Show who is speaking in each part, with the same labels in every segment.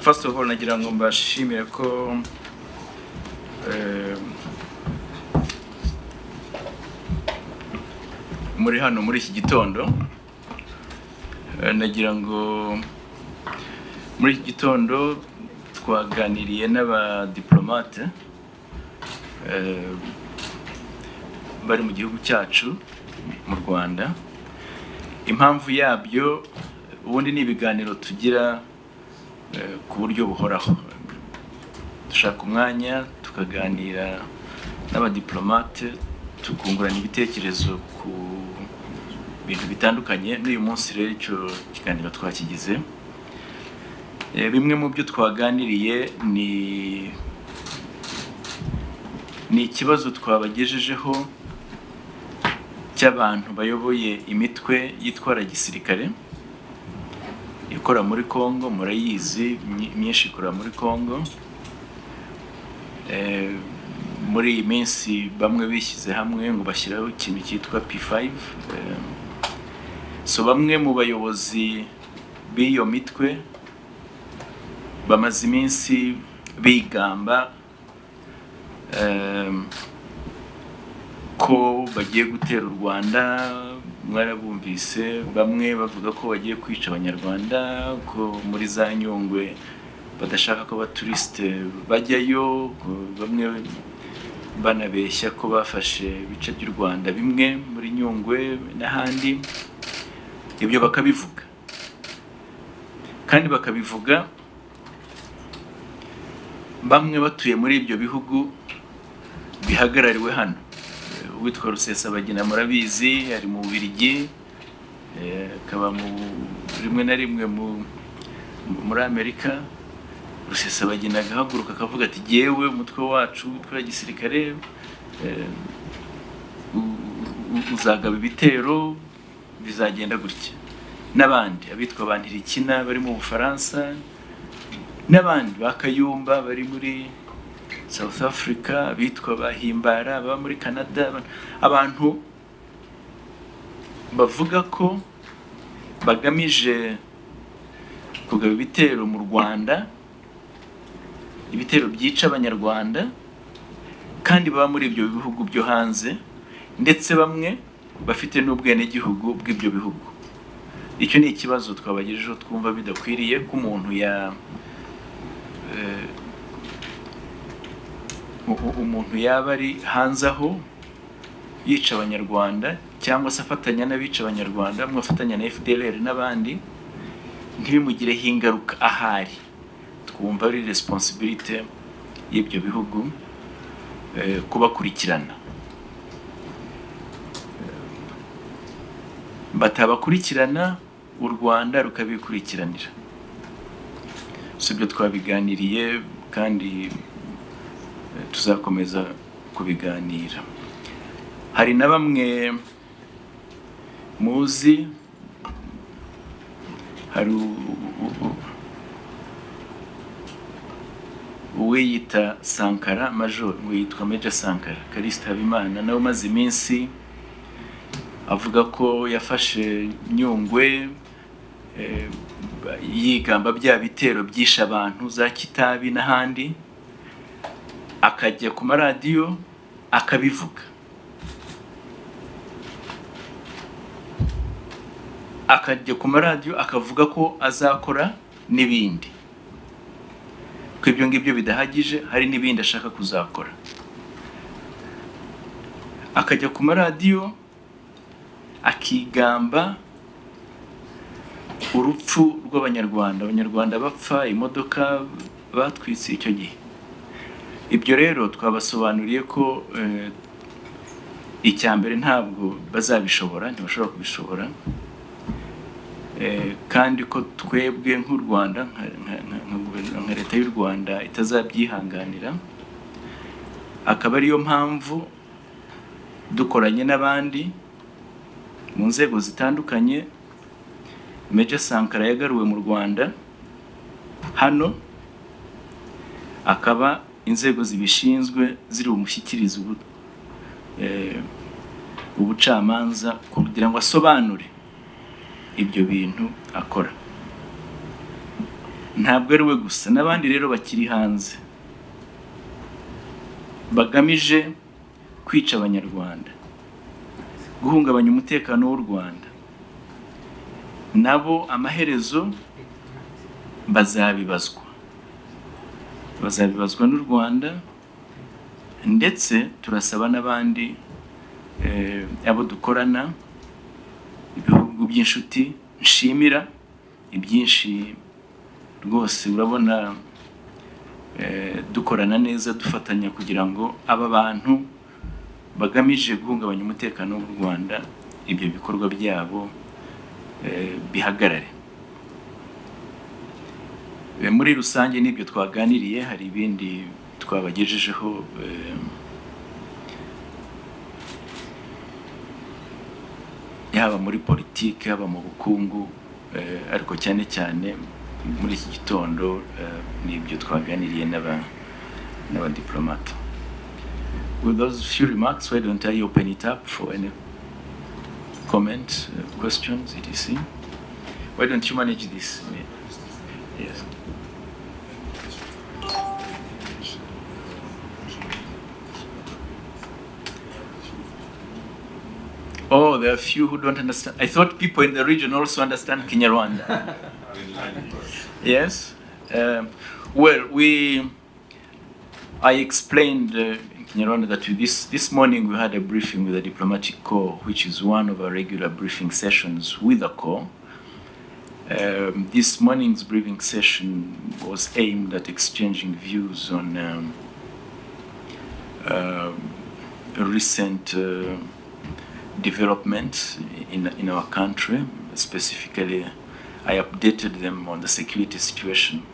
Speaker 1: First of all nagira ngo mbashimire ko muri hano muri iki gitondo. Nagira ngo muri iki gitondo twaganiriye n'abadiplomate bari mu gihugu cyacu mu Rwanda. Impamvu yabyo ubundi ni ibiganiro tugira ku buryo buhoraho. Dushaka umwanya tukaganira n'abadiplomate tukungurana ibitekerezo ku bintu bitandukanye. N'uyu munsi rero icyo kiganiro twakigize, bimwe mu byo twaganiriye ni ikibazo twabagejejeho cy'abantu bayoboye imitwe yitwara gisirikare ikora muri Kongo. Murayizi, myinshi ikora muri Kongo. Muri iyi minsi bamwe bishyize hamwe ngo bashyiraho ikintu cyitwa P5. So bamwe mu bayobozi b'iyo mitwe bamaze iminsi bigamba ko bagiye gutera u Rwanda. Mwarabumvise bamwe bavuga ko bagiye kwica abanyarwanda, ko muri za Nyungwe badashaka ko abaturiste bajyayo, bamwe banabeshya ko bafashe ibice by'u Rwanda bimwe muri Nyungwe n'ahandi. Ibyo bakabivuga kandi bakabivuga bamwe batuye muri ibyo bihugu bihagarariwe hano. Uwitwa Rusesabagina murabizi, ari mu Bubiligi, akaba rimwe na rimwe muri Amerika. Rusesabagina agahaguruka akavuga ati jyewe umutwe wacu witwa gisirikare uzagaba ibitero bizagenda gutya. N'abandi abitwa Bantirikina bari mu Bufaransa, n'abandi bakayumba bari muri South Africa, bitwa Bahimbara baba muri Canada. Abantu bavuga ko bagamije kugaba ibitero mu Rwanda, ibitero byica abanyarwanda, kandi baba muri ibyo bihugu byo hanze, ndetse bamwe bafite n'ubwenegihugu bw'ibyo bihugu. Icyo ni ikibazo twabagejejeho twumva bidakwiriye ko umuntu yaba ari hanze aho yica abanyarwanda, cyangwa se afatanya n'abica abanyarwanda, mwafatanya na FDLR n'abandi, ntibimugireho ingaruka ahari. Twumva ari responsibility y'ibyo bihugu kubakurikirana. Batabakurikirana, u Rwanda rukabikurikiranira. Si ibyo twabiganiriye kandi tuzakomeza kubiganira. Hari na bamwe muzi, hari uwiyita Sankara, Major witwa Major Sankara Callixte Habimana, nawe umaze iminsi avuga ko yafashe Nyungwe, yigamba bya bitero byisha abantu za Kitabi n'ahandi, akajya ku maradiyo akabivuga, akajya ku maradiyo akavuga ko azakora n'ibindi, ko ibyo ngibyo bidahagije, hari n'ibindi ashaka kuzakora. Akajya ku maradiyo akigamba urupfu rw'abanyarwanda, abanyarwanda bapfa, imodoka batwitse icyo gihe. Ibyo rero twabasobanuriye ko icya mbere ntabwo bazabishobora, ntibashobora kubishobora, kandi ko twebwe nk'u Rwanda, nka leta y'u Rwanda itazabyihanganira. Akaba ariyo mpamvu dukoranye n'abandi mu nzego zitandukanye, Major Sankara yagaruwe mu Rwanda hano, akaba inzego zibishinzwe ziri bumushyikirize ubucamanza kugira ngo asobanure ibyo bintu akora. ntabwo ari we gusa, n'abandi rero bakiri hanze bagamije kwica abanyarwanda, guhungabanya umutekano w'u Rwanda, nabo amaherezo bazabibazwa n'u Rwanda. Ndetse turasaba n'abandi abo dukorana, ibihugu by'inshuti nshimira ibyinshi rwose, urabona dukorana neza, dufatanya kugira ngo aba bantu bagamije guhungabanya umutekano w'u Rwanda ibyo bikorwa byabo bihagarare. Muri rusange n'ibyo twaganiriye, hari ibindi twabagejejeho yaba muri politiki, yaba mu bukungu, ariko cyane cyane muri iki gitondo n'ibyo twaganiriye n'abadiplomate. With those few remarks, why don't I open it up for any comments, questions, etc. Why don't you manage this? Yes. Oh, there are a few who don't understand. I thought people in the region also understand Kinyarwanda. Yes. Well, I explained in Kinyarwanda that this morning we had a briefing with the diplomatic corps, which is one of our regular briefing sessions with the corps. This morning's briefing session was aimed at exchanging views on recent developments in our country. Specifically, I updated them on the security situation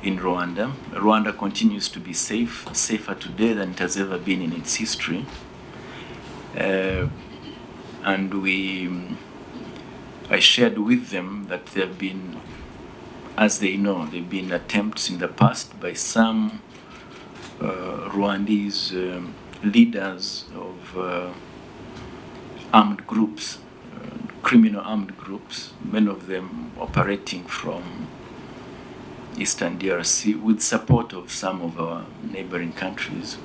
Speaker 1: in Rwanda. Rwanda continues to be safer today than it has ever been in its history. And I shared with them that there have been, as they know, there have been attempts in the past by some Rwandese leaders of armed groups, criminal armed groups, many of them operating from Eastern DRC with support of some of our neighboring countries,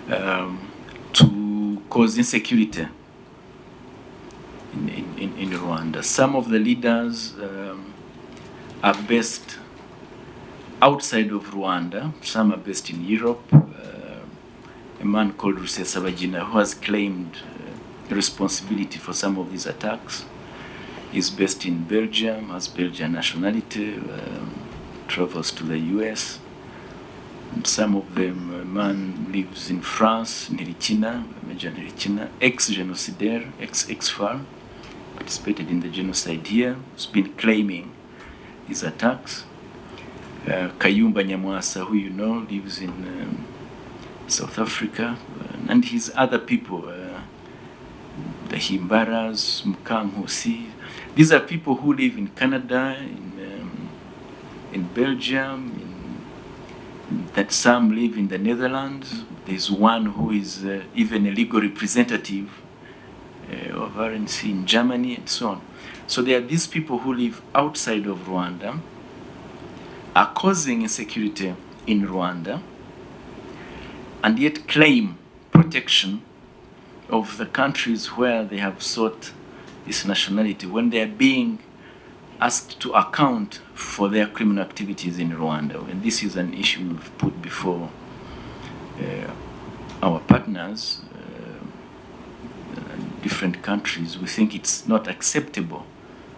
Speaker 1: to cause insecurity in Rwanda. Some of the leaders are based outside of Rwanda, some are based in Europe. A man called Rusesabagina, who has claimed responsibility for some of these attacks, is based in Belgium, has Belgian nationality, travels to the US. And some of them, a man lives in France, Nirikina, Major Nirikina, ex-genocidaire, ex-FAR, participated in the genocide here, has been claiming these attacks. Kayumba Nyamwasa, who you know, lives in South Africa, and his other people, the Himbaras, Mkangusi. These are people who live in Canada, in Belgium, that some live in the Netherlands. There's one who is even a legal representative of RNC in Germany, and so on. So there are these people who live outside of Rwanda, are causing insecurity in Rwanda, and yet claim protection of the countries where they have sought this nationality when they are being asked to account for their criminal activities in Rwanda. And this is an issue we've put before our partners, different countries. We think it's not acceptable.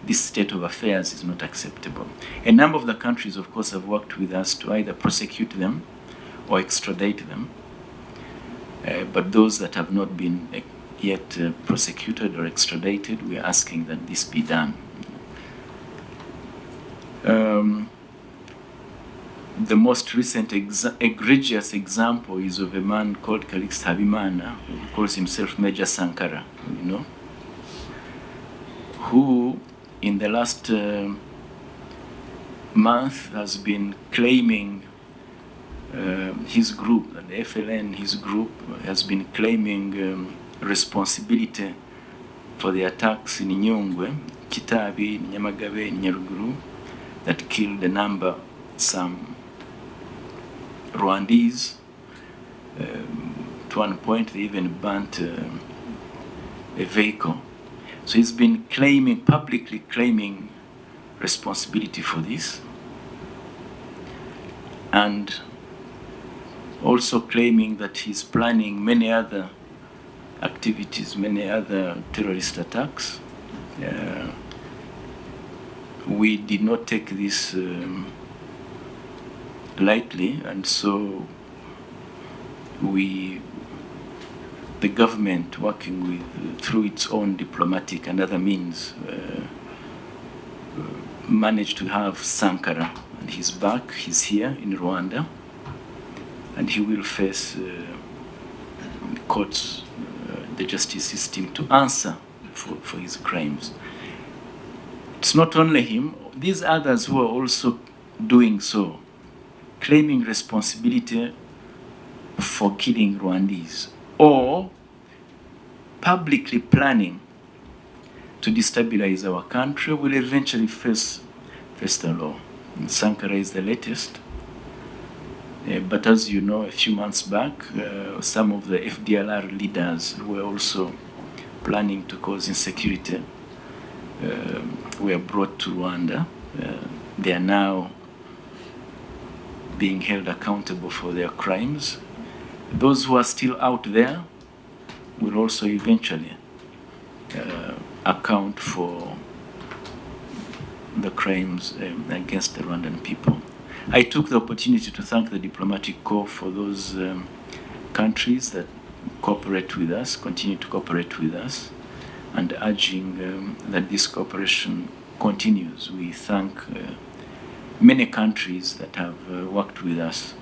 Speaker 1: This state of affairs is not acceptable. A number of the countries, of course, have worked with us to either prosecute them or extradite them. But those that have not been yet prosecuted or extradited, we are asking that this be done. The most recent egregious example is of a man called Calixte Habimana, who calls himself Major Sankara, you know, who in the last month has been claiming his group, the FLN, his group, has been claiming responsibility for the attacks in Nyungwe, Kitabi, Nyamagabe, Nyaruguru, that killed some Rwandese. To one point, they even burnt a vehicle. So he's been publicly claiming responsibility for this, and also claiming that he's planning many other activities, many other terrorist attacks. We did not take this lightly, and so the government, working through its own diplomatic and other means, managed to have Sankara on his back. He's here in Rwanda, and he will face the courts, the justice system, to answer for his crimes. It's not only him, these others who are also doing so, claiming responsibility for killing Rwandese, or publicly planning to destabilize our country, will eventually face the law. And Sankara is the latest. But as you know, a few months back, some of the FDLR leaders who were also planning to cause insecurity were brought to Rwanda. They are now being held accountable for their crimes. Those who are still out there will also eventually account for the crimes against the Rwandan people. I took the opportunity to thank the diplomatic corps for those countries that cooperate with us, continue to cooperate with us, and urging that this cooperation continues. We thank many countries that have worked with us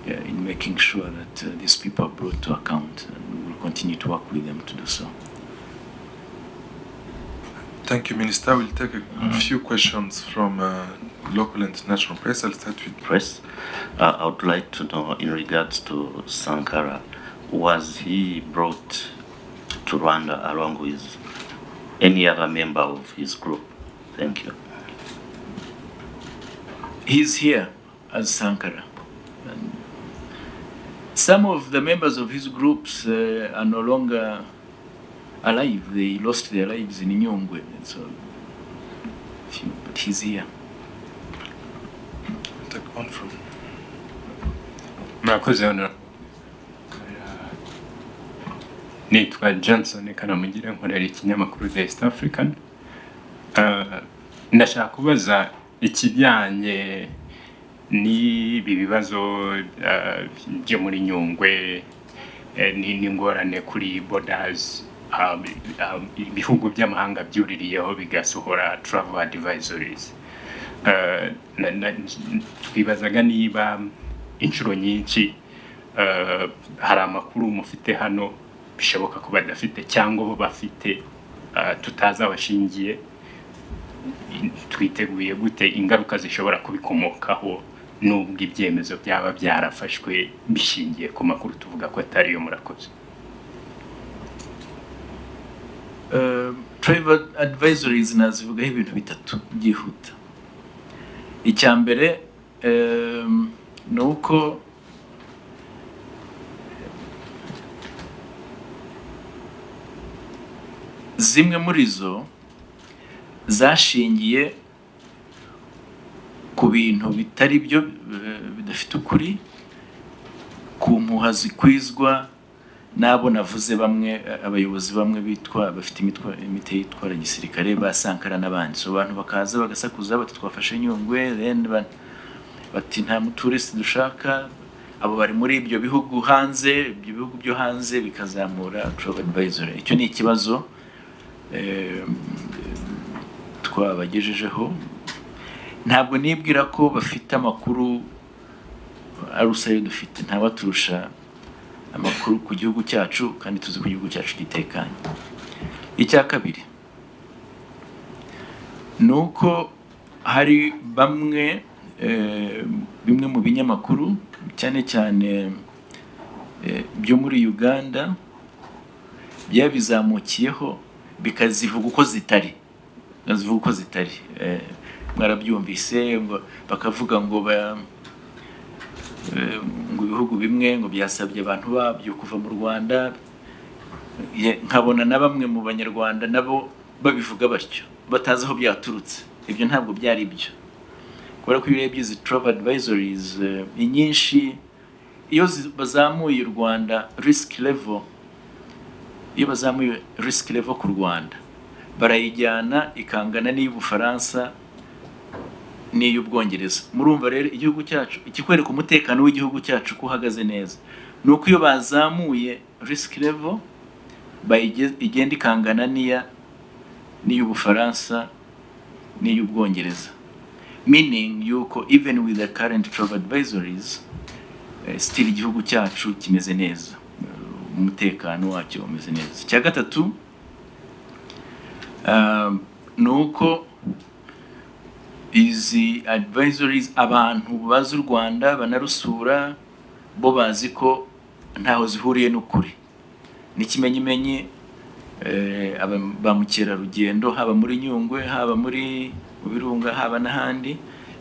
Speaker 1: in making sure that these people are brought to account, and we will continue to work with them to do so.
Speaker 2: Thank you, Minister. We'll take a few questions from local and international press. I'll start with
Speaker 3: press. I would like to know, in regards to Sankara, was he brought to Rwanda along with any other member of his group? Thank you.
Speaker 1: He's here as Sankara. And some of the members of his groups are no longer alive. They lost their lives in Nyungwe. So, but he's here.
Speaker 2: take one from.
Speaker 4: Murakoze hano. Nitwa Johnson Kanamugire, nkorera ikinyamakuru The East African. Ndashaka kubaza ikijyanye n'ibi bibazo byo muri Nyungwe n'ingorane kuri borders, ibihugu by'amahanga byuririyeho bigasohora travel advisories. Twibazaga niba inshuro nyinshi hari amakuru mufite hano bishoboka ko badafite cyangwa bo bafite tutazabashingiye, twiteguye gute ingaruka zishobora kubikomokaho n'ubwo ibyemezo byaba byarafashwe bishingiye ku makuru tuvuga ko atari yo. Murakoze.
Speaker 1: Travel advisories nazivugaho ibintu bitatu byihuta. Icya mbere ni uko zimwe muri zo zashingiye ku bintu bitari byo, bidafite ukuri, ku mpuha zikwizwa n'abo navuze, bamwe abayobozi bamwe bafite imiti yitwara gisirikare ba Sankara n'abandi. So abantu bakaza bagasakuza bati twafashe Nyungwe, then bati nta muturist dushaka. Abo bari muri ibyo bihugu hanze, ibyo bihugu byo hanze bikazamura travel advisory. Icyo ni ikibazo twabagejejeho. Ntabwo nibwira ko bafite amakuru arusayo dufite. Ntabaturusha amakuru ku gihugu cyacu, kandi tuzi ko igihugu cyacu gitekanye. Icya kabiri nuko hari bimwe mu binyamakuru cyane cyane byo muri Uganda byabizamukiyeho bikazivuga uko zitari. mwarabyumvise ngo bakavuga ngo ngo ibihugu bimwe ngo byasabye abantu babyo kuva mu Rwanda. Nkabona na bamwe mu banyarwanda nabo babivuga batyo batazi aho byaturutse. Ibyo ntabwo byari byo, kubera ko iyo urebye izi travel advisories inyinshi iyo bazamuye u Rwanda risk level, iyo bazamuye risk level ku Rwanda barayijyana ikangana n'iy'Ubufaransa n'iy'Ubwongereza. Murumva rero igihugu cyacu ikikwereka umutekano w'igihugu cyacu ko uhagaze neza, nuko iyo bazamuye risk level igenda ikangana n'iy'Ubufaransa n'iy'Ubwongereza, meaning yuko even with the current travel advisories still igihugu cyacu kimeze neza, umutekano wacyo umeze neza. Cya gatatu nuko izi advisories abantu bazi u Rwanda banarusura bo bazi ko ntaho zihuriye n'ukuri. N'ikimenyimenyi ba mukerarugendo haba muri Nyungwe, haba muri Birunga, haba n'ahandi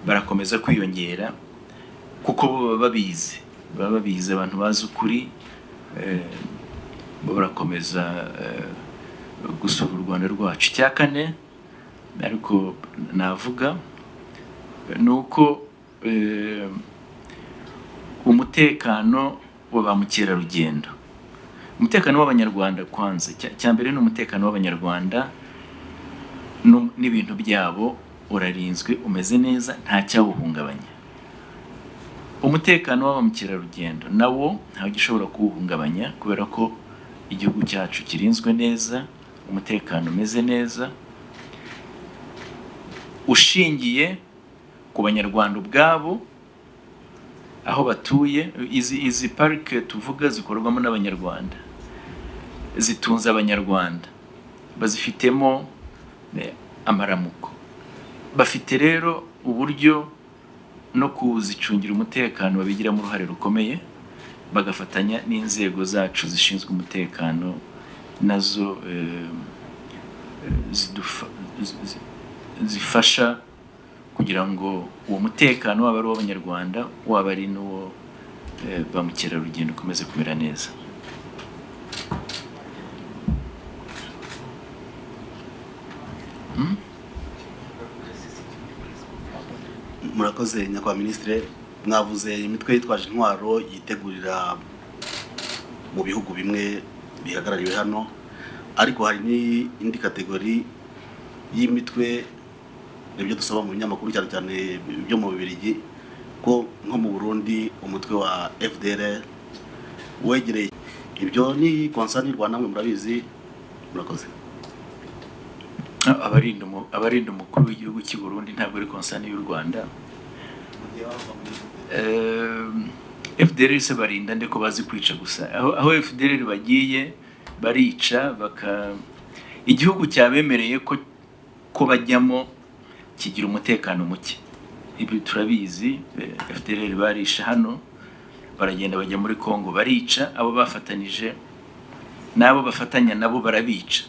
Speaker 1: barakomeza kwiyongera kuko bo baba babizi abantu bazi ukuri, bo barakomeza gusura u Rwanda rwacu. Cya kane ariko navuga nuko umutekano wa ba mukerarugendo, umutekano w'abanyarwanda kwanza, cya mbere ni umutekano w'abanyarwanda n'ibintu byabo urarinzwe, umeze neza, nta cyawuhungabanya. Umutekano w'aba mukerarugendo nawo ntawe gishobora kuwuhungabanya kubera ko igihugu cyacu kirinzwe neza, umutekano umeze neza ushingiye ku banyarwanda ubwabo aho batuye. Izi parike tuvuga zikorwamo n'abanyarwanda, zitunze abanyarwanda, bazifitemo amaramuko, bafite rero uburyo no kuzicungira umutekano babigiramo uruhare rukomeye, bagafatanya n'inzego zacu zishinzwe umutekano nazo zifasha kugira ngo uwo mutekano waba ari uw'abanyarwanda waba ari n'uwo ba mukerarugendo ukomeze kumera neza.
Speaker 5: Murakoze nyakubahwa Minisitiri, mwavuze imitwe yitwaje intwaro yitegurira mu bihugu bimwe bihagarariwe hano, ariko hari n'indi kategori y'imitwe nibyo dusaba mu binyamakuru cyane cyane byo mu Bubiligi ko nko mu Burundi umutwe wa FDLR wegereye. Ibyo ni concern y'u Rwanda, mwe murabizi. Murakoze.
Speaker 1: Abarinda umukuru w'igihugu cy'u Burundi ntabwo ari concern y'u Rwanda. FDLR se barinda ndeko bazi kwica gusa. Aho FDLR bagiye barica, igihugu cyabemereye ko bajyamo kigira umutekano muke. Ibi turabizi. FDLR barisha hano, baragenda bajya muri Kongo barica, abo bafatanije nabo bafatanya nabo barabica.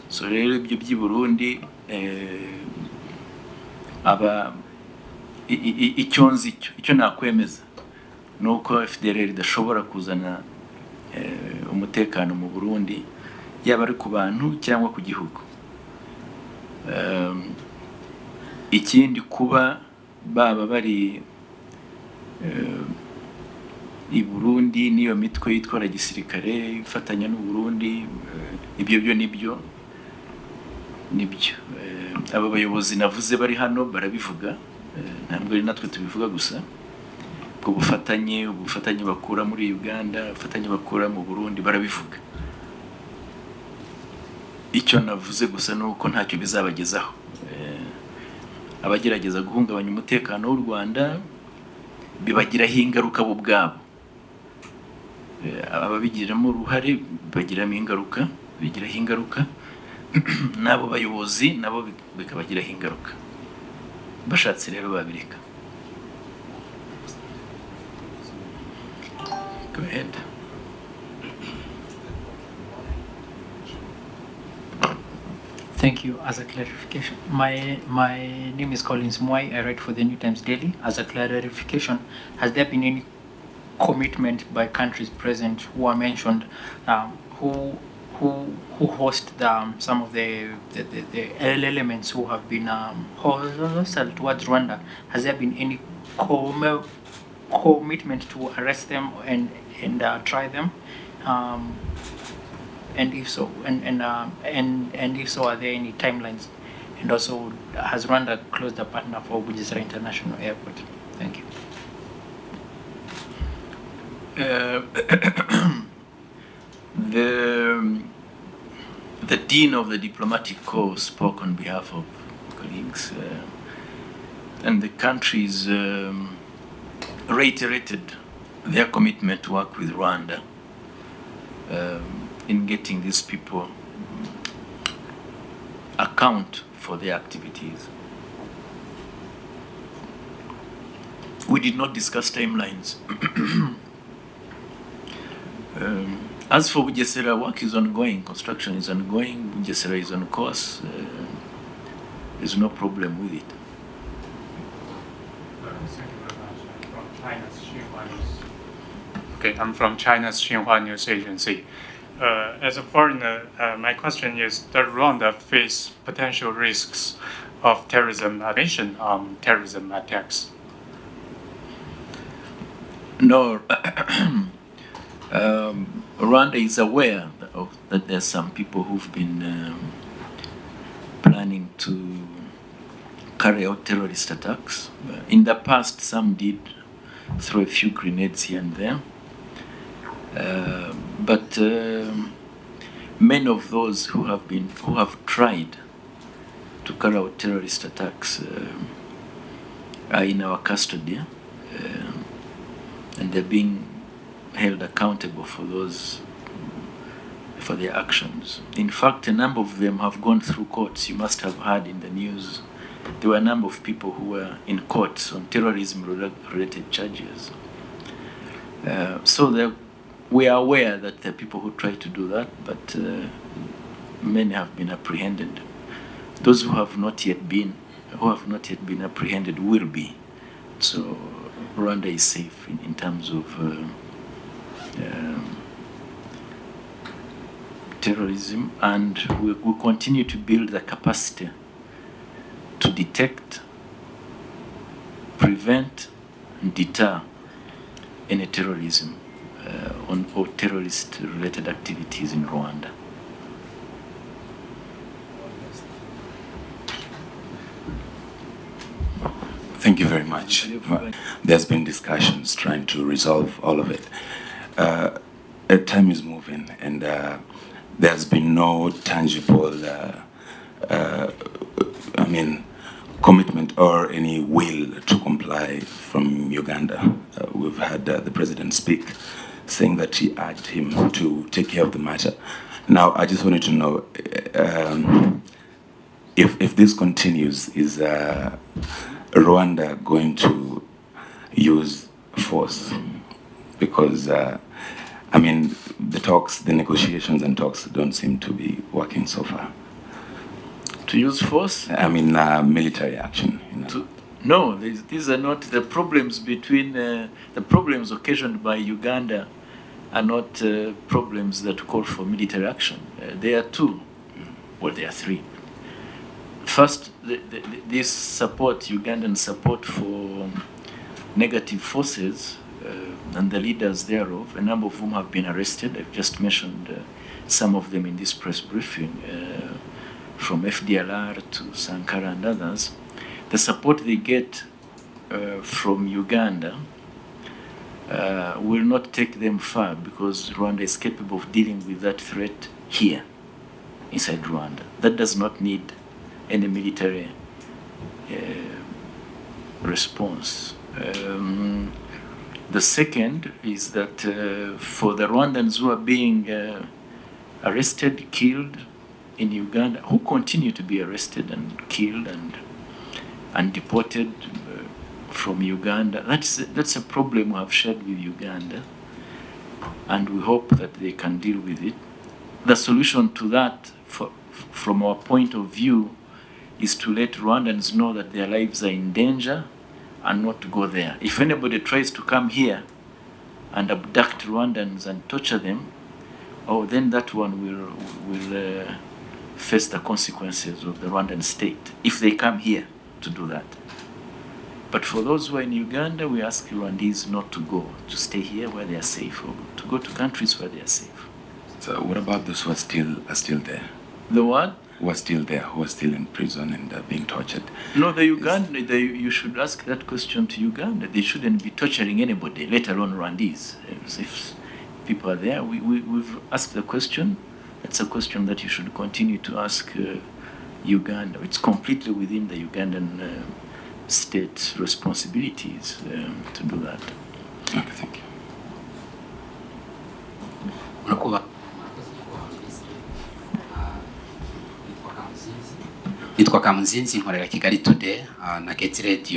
Speaker 1: So rero ibyo by'i Burundi icyo nakwemeza nuko FDLR idashobora kuzana umutekano mu Burundi, yaba ari ku bantu cyangwa ku gihugu. Ikindi kuba baba bari i Burundi niyo mitwe yitwara gisirikare ifatanya n'u Burundi, ibyo byo nibyo aba bayobozi navuze bari hano barabivuga, ntabwo ari natwe tubivuga gusa. Ubwo ubufatanye bakura muri Uganda, ubufatanye bakura mu Burundi barabivuga. Icyo navuze gusa nuko ntacyo bizabagezaho. Abagerageza guhungabanya umutekano w'u Rwanda bibagiraho ingaruka bo ubwabo. Ababigiramo uruhare bagiramo ingaruka, bigiraho ingaruka n'abo bayobozi nabo bikabagiraho ingaruka. Bashatse rero babireka. Go ahead.
Speaker 6: Thank Thank you. As a clarification, my name is Collins Mwai. I write for the New Times Daily. As a clarification, has there been any commitment by countries present who are mentioned, who host some of the elements who have been hostile towards Rwanda? Has there been any commitment to arrest them and try them? And if so, and if so, are there any timelines? And also, has Rwanda closed a partner for Bugesera International Airport? Thank you.
Speaker 1: The Dean of the Diplomatic Corps spoke on behalf of colleagues, and the countries reiterated their commitment to work with Rwanda in getting these people account for their activities. We did not discuss timelines. As for Bugesera, work is ongoing, construction is ongoing, Bugesera is on course. There's no problem with it.
Speaker 7: Okay, I'm from China's Xinhua News Agency. As a foreigner, my question is, does Rwanda face potential risks of terrorism attacks?
Speaker 1: No, Rwanda is aware that there's some people who've been planning to carry out terrorist attacks. In the past, some did throw a few grenades here and there. But many of those who have tried to carry out terrorist attacks are in our custody, and they're being held accountable for their actions. In fact, a number of them have gone through courts. You must have heard in the news there were a number of people who were in courts on terrorism-related charges. So we are aware that there are people who try to do that, but many have been apprehended. Those who have not yet been apprehended will be. So Rwanda is safe in terms of terrorism, and we continue to build the capacity to detect, prevent, and deter any terrorism or terrorist-related activities in Rwanda.
Speaker 8: Thank you very much. There's been discussions trying to resolve all of it. Time is moving, and there's been no tangible, commitment or any will to comply from Uganda. We've had the president speak, saying that he urged him to take care of the matter. Now, I just wanted to know if this continues, is Rwanda going to use force? Because the negotiations and talks don't seem to be working so far.
Speaker 1: To use force?
Speaker 8: Military action.
Speaker 1: No, these are not the problems between the problems occasioned by Uganda are not problems that call for military action. There are two. Well, there are three. First, this support, Ugandan support for negative forces and the leaders thereof, a number of whom have been arrested. I've just mentioned some of them in this press briefing, from FDLR to Sankara and others. The support they get from Uganda will not take them far, because Rwanda is capable of dealing with that threat here, inside Rwanda. That does not need any military response. The second is that for the Rwandans who are being arrested, killed in Uganda, who continue to be arrested and killed and deported from Uganda, that's a problem we have shared with Uganda, and we hope that they can deal with it. The solution to that, from our point of view, is to let Rwandans know that their lives are in danger and not to go there. If anybody tries to come here and abduct Rwandans and torture them, then that one will face the consequences of the Rwandan state if they come here to do that. But for those who are in Uganda, we ask Rwandese not to go, to stay here where they are safe, or to go to countries where they are safe.
Speaker 8: So what about those who are still there?
Speaker 1: The what?
Speaker 8: Who are still there, who are still in prison and being tortured?
Speaker 1: No, you should ask that question to Uganda. They shouldn't be torturing anybody, let alone Rwandese. If people are there, we've asked the question. It's a question that you should continue to ask Uganda. It's completely within the Ugandan state responsibilities to do that.
Speaker 8: Okay, thank you.
Speaker 9: Nitwa Kamuzinzi nkorera Kigali Today na Keti Radio.